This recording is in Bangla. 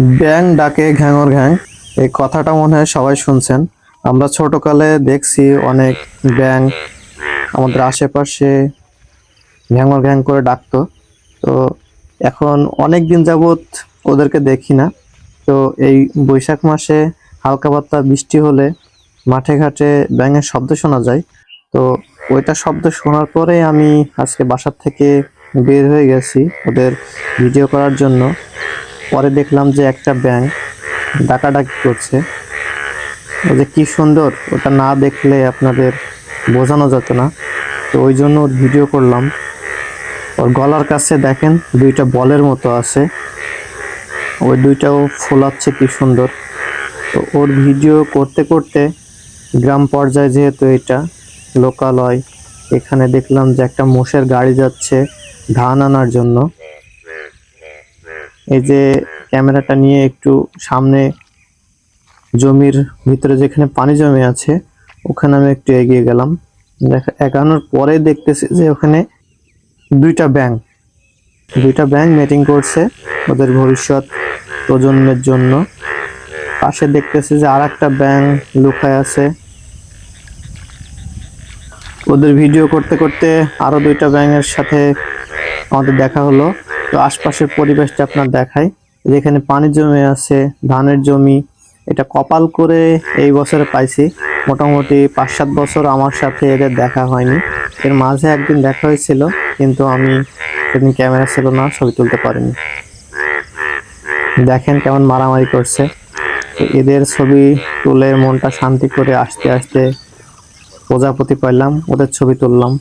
ব্যাঙ ডাকে ঘ্যাঙর ঘ্যাং, এই কথাটা মনে হয় সবাই শুনছেন। আমরা ছোটকালে দেখছি অনেক ব্যাঙ আমাদের আশেপাশে ঘ্যাঙর ঘ্যাং করে ডাকতো। তো এখন অনেক দিন যাবত ওদেরকে দেখি না। তো এই বৈশাখ মাসে হালকা পাতলা বৃষ্টি হলে মাঠে ঘাটে ব্যাঙের শব্দ শোনা যায়। তো ওইটা শব্দ শোনার পরে আমি আজকে বাসার থেকে বের হয়ে গেছি ওদের ভিডিও করার জন্য। পরে দেখলাম যে একটা ব্যাঙ ডাকাডাকি করছে। ও যে কি সুন্দর, ওটা না দেখলে আপনাদের বোঝানো যেত না। তো ওই জন্য ওর ভিডিও করলাম। ওর গলার কাছে দেখেন দুইটা বলের মতো আছে, ওই দুইটাও ফোলাচ্ছে কি সুন্দর। তো ওর ভিডিও করতে করতে গ্রাম পর্যায়ে যেহেতু এটা লোকালয়, এখানে দেখলাম যে একটা মোষের গাড়ি যাচ্ছে ধান আনার জন্য। এই যে ক্যামেরাটা নিয়ে একটু সামনে জমির ভিতরে যেখানে পানি জমে আছে ওখানে আমি একটু এগিয়ে গেলাম। এগানোর পরে দেখতেছি যে ওখানে দুইটা ব্যাঙ মিটিং করছে ওদের ভবিষ্যৎ প্রজন্মের জন্য। পাশে দেখতেছি যে আর একটা ব্যাঙ লুকায় আছে। ওদের ভিডিও করতে করতে আরো দুইটা ব্যাঙের সাথে আমাদের দেখা হলো। তো আশপাশের পরিবেশটা আপনার দেখাই, যেখানে পানি জমে আছে ধানের জমি। এটা কপাল করে এই বছরে পাইছি। মোটামুটি 5-7 বছর আমার সাথে এদের দেখা হয়নি। এর মাঝে একদিন দেখা হয়েছিল, কিন্তু আমি সেদিন ক্যামেরা ছিল না, ছবি তুলতে পারিনি। দেখেন কেমন মারামারি করছে। তো এদের ছবি তুলে মনটা শান্তি করে আস্তে আস্তে প্রজাপতি পাইলাম, ওদের ছবি তুললাম।